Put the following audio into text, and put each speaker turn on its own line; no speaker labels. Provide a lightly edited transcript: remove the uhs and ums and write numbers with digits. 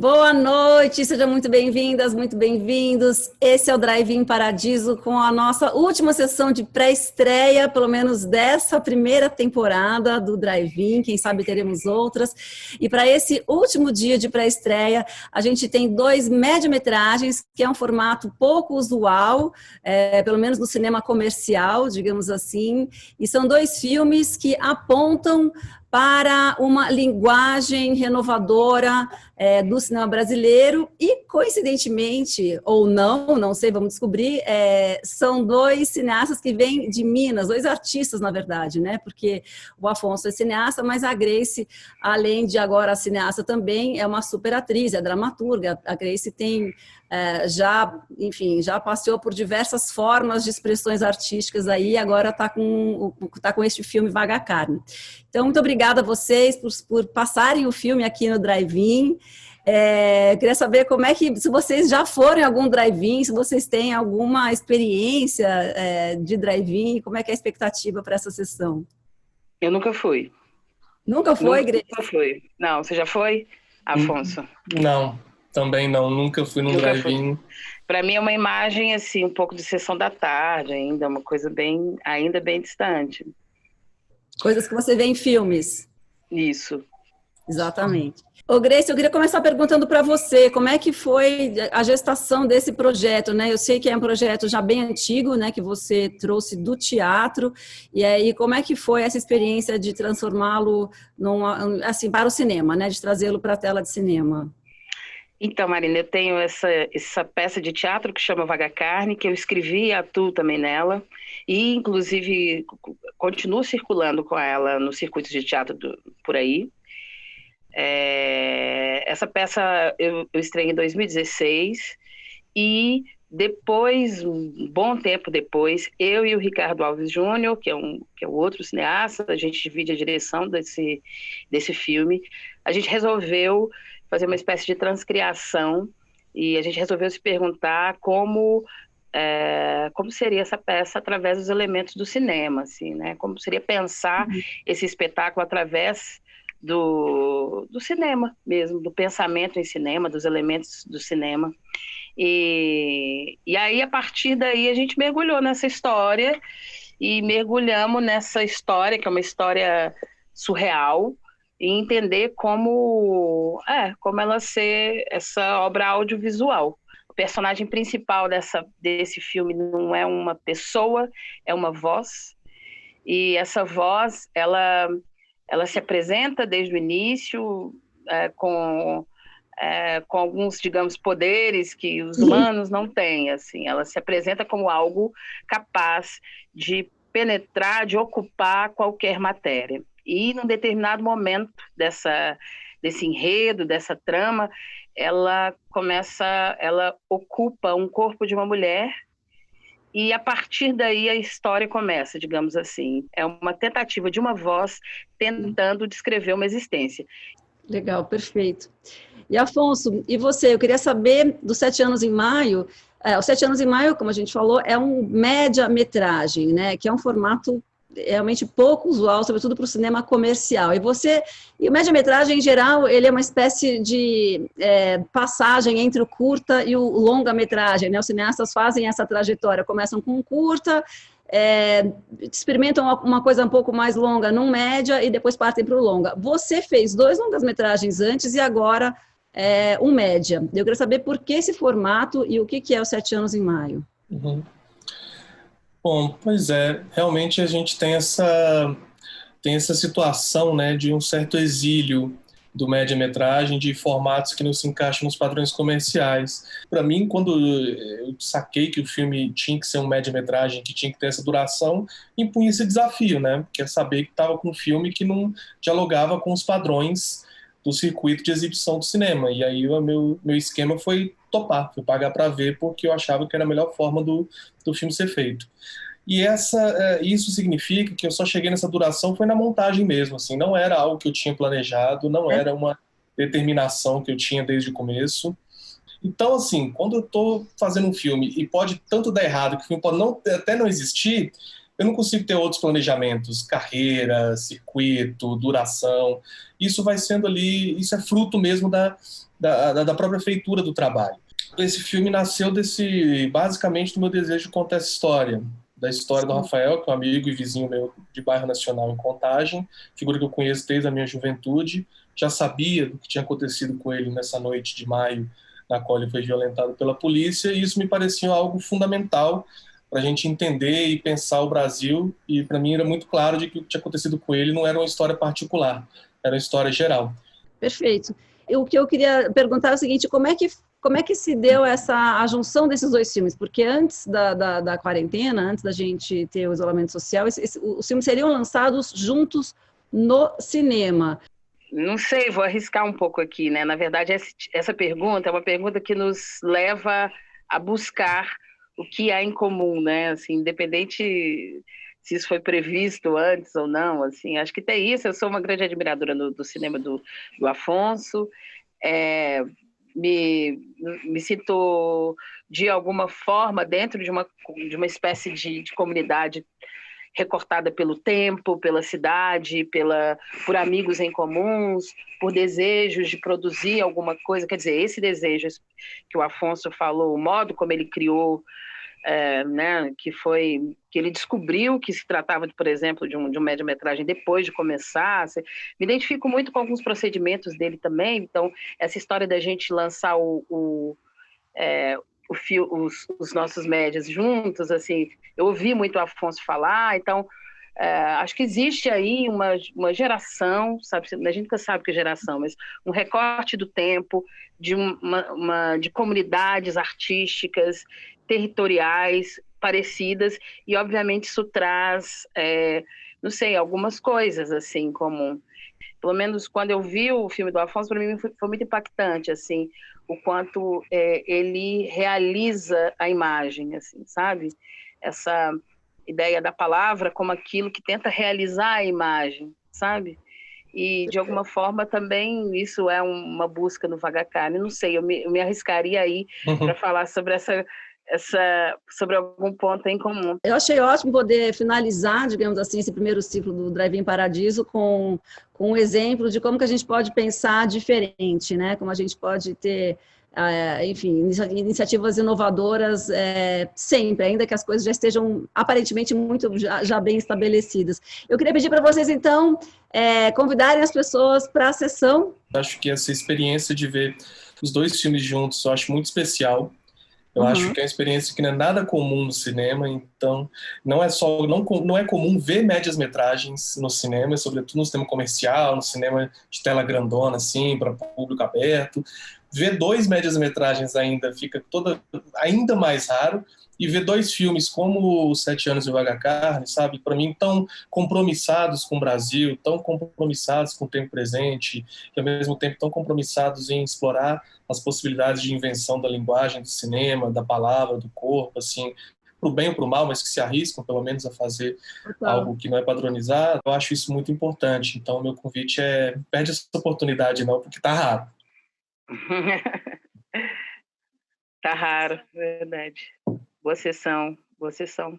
Boa noite, sejam muito bem-vindas, muito bem-vindos. Esse é o Drive-In Paradiso com a nossa última sessão de pré-estreia, pelo menos dessa primeira temporada do Drive-In, quem sabe teremos outras. E para esse último dia de pré-estreia, a gente tem 2 média-metragens, que é um formato pouco usual, pelo menos no cinema comercial, digamos assim, e são 2 filmes que apontam para uma linguagem renovadora do cinema brasileiro e, coincidentemente, ou não sei, vamos descobrir, são 2 cineastas que vêm de Minas, 2 artistas, na verdade, né? Porque o Afonso é cineasta, mas a Grace, além de agora cineasta também, é uma super atriz, é dramaturga. A Grace tem já passeou por diversas formas de expressões artísticas aí, agora está com este filme Vaga Carne. Então, muito obrigada a vocês por passarem o filme aqui no Drive-In. Queria saber como é que, se vocês já foram em algum drive-in, se vocês têm alguma experiência de drive-in, como é que é a expectativa para essa sessão?
Eu nunca fui.
Nunca foi, Grace?
Nunca fui. Não, você já foi, Afonso?
Não, também não. Nunca fui num drive-in.
Para mim é uma imagem assim, um pouco de sessão da tarde ainda, uma coisa ainda bem distante.
Coisas que você vê em filmes.
Isso.
Exatamente. Ô, Grace, eu queria começar perguntando para você, como é que foi a gestação desse projeto, né? Eu sei que é um projeto já bem antigo, né, que você trouxe do teatro, e aí como é que foi essa experiência de transformá-lo assim, para o cinema, né, de trazê-lo para a tela de cinema?
Então, Marina, eu tenho essa peça de teatro que chama Vaga Carne, que eu escrevi e atuo também nela, e inclusive continuo circulando com ela no circuito de teatro por aí. Essa peça eu estreiei em 2016 e depois, um bom tempo depois, eu e o Ricardo Alves Júnior, que é o outro cineasta, a gente divide a direção desse filme, a gente resolveu fazer uma espécie de transcriação e a gente resolveu se perguntar como seria essa peça através dos elementos do cinema, assim, né? Como seria pensar esse espetáculo através do cinema mesmo, do pensamento em cinema, dos elementos do cinema. E aí, a partir daí, a gente mergulhou nessa história e mergulhamos nessa história, que é uma história surreal, e entender como ela ser essa obra audiovisual. O personagem principal desse filme não é uma pessoa, é uma voz, e essa voz, ela se apresenta desde o início com alguns, digamos, poderes que os humanos não têm. Assim. Ela se apresenta como algo capaz de penetrar, de ocupar qualquer matéria. E, num determinado momento desse enredo, dessa trama, ela ocupa um corpo de uma mulher. E, a partir daí, a história começa, digamos assim. É uma tentativa de uma voz tentando descrever uma existência.
Legal, perfeito. E, Afonso, e você? Eu queria saber dos 7 anos em maio. Os 7 anos em maio, como a gente falou, é um média-metragem, né? Que é um formato realmente pouco usual, sobretudo para o cinema comercial. E o média-metragem, em geral, ele é uma espécie de passagem entre o curta e o longa-metragem, né? Os cineastas fazem essa trajetória, começam com um curta, experimentam uma coisa um pouco mais longa num média e depois partem para o longa. Você fez 2 longas-metragens antes e agora um média. Eu queria saber por que esse formato e o que é os 7 anos em maio.
Uhum. Bom, pois realmente a gente tem essa situação, né, de um certo exílio do média-metragem, de formatos que não se encaixam nos padrões comerciais. Para mim, quando eu saquei que o filme tinha que ser um média-metragem, que tinha que ter essa duração, impunha esse desafio, né, que é saber que estava com um filme que não dialogava com os padrões do circuito de exibição do cinema. E aí o meu esquema foi topar, foi pagar para ver, porque eu achava que era a melhor forma do filme ser feito. E isso significa que eu só cheguei nessa duração foi na montagem mesmo, assim, não era algo que eu tinha planejado, não era uma determinação que eu tinha desde o começo. Então, assim, quando eu estou fazendo um filme e pode tanto dar errado, que o filme pode até não existir, eu não consigo ter outros planejamentos, carreira, circuito, duração. Isso vai sendo ali, isso é fruto mesmo da própria feitura do trabalho. Esse filme nasceu basicamente do meu desejo de contar essa história, da história do Rafael, que é um amigo e vizinho meu de bairro Nacional em Contagem, figura que eu conheço desde a minha juventude, já sabia do que tinha acontecido com ele nessa noite de maio, na qual ele foi violentado pela polícia, e isso me parecia algo fundamental para a gente entender e pensar o Brasil, e para mim era muito claro de que o que tinha acontecido com ele não era uma história particular, era uma história geral.
Perfeito. O que eu queria perguntar é o seguinte, como é que se deu a junção desses dois filmes? Porque antes da quarentena, antes da gente ter o isolamento social, os filmes seriam lançados juntos no cinema.
Não sei, vou arriscar um pouco aqui, né? Na verdade, essa pergunta é uma pergunta que nos leva a buscar o que há em comum, né? Assim, independente se isso foi previsto antes ou não, assim, acho que tem isso. Eu sou uma grande admiradora do cinema do Afonso. Me sinto, de alguma forma, dentro de uma espécie de comunidade recortada pelo tempo, pela cidade, por amigos em comuns, por desejos de produzir alguma coisa. Quer dizer, esse desejo que o Afonso falou, o modo como ele criou, né, que ele descobriu que se tratava, por exemplo, de um média-metragem depois de começar. Me identifico muito com alguns procedimentos dele também. Então, essa história da gente lançar os nossos médias juntos, assim, eu ouvi muito o Afonso falar, então acho que existe aí uma geração, sabe, a gente nunca sabe que é geração, mas um recorte do tempo de comunidades artísticas, territoriais, parecidas, e obviamente isso traz, não sei, algumas coisas assim, como, pelo menos quando eu vi o filme do Afonso, para mim foi muito impactante, assim, o quanto ele realiza a imagem, assim, sabe? Essa ideia da palavra como aquilo que tenta realizar a imagem, sabe? E, de alguma forma, também isso é uma busca no Vagacane. Não sei, eu me arriscaria aí para falar sobre sobre algum ponto em comum.
Eu achei ótimo poder finalizar, digamos assim, esse primeiro ciclo do Drive-In Paradiso com um exemplo de como que a gente pode pensar diferente, né? Como a gente pode ter, enfim, iniciativas inovadoras sempre, ainda que as coisas já estejam aparentemente muito já bem estabelecidas. Eu queria pedir para vocês, então, convidarem as pessoas para a sessão.
Acho que essa experiência de ver os dois filmes juntos, eu acho muito especial. Eu acho que é uma experiência que não é nada comum no cinema, então não é comum ver médias-metragens no cinema, sobretudo no cinema comercial, no cinema de tela grandona, assim, para público aberto. Ver dois médias-metragens ainda fica ainda mais raro, e ver dois filmes como Os 7 Anos de Vaga Carne, sabe, para mim tão compromissados com o Brasil, tão compromissados com o tempo presente, e ao mesmo tempo tão compromissados em explorar as possibilidades de invenção da linguagem, do cinema, da palavra, do corpo, assim, para o bem ou para o mal, mas que se arriscam pelo menos a fazer algo que não é padronizado. Eu acho isso muito importante. Então, meu convite perde essa oportunidade não, porque tá raro.
Tá raro, verdade. Boa sessão, boa sessão.